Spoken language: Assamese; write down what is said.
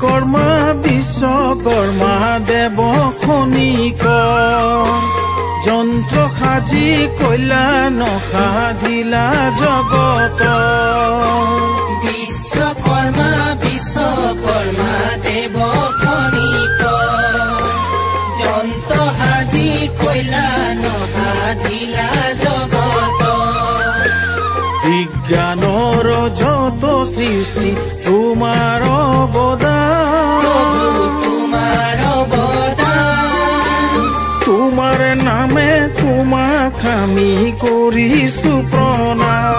কৰ্মা বিশ্বকৰ্মা দেৱ খনিক যন্ত্ৰ সাজি কল্যাণ সাধিলা জগত বিশ্বকৰ্মা দেৱ খনিক যন্ত্ৰ সাজি কল্যাণ সাধিলা জগত বিজ্ঞানৰ যত সৃষ্টি তোমাৰ অৱদান তোমাৰ নামে তোমাক আমি কৰিছো প্ৰণাম।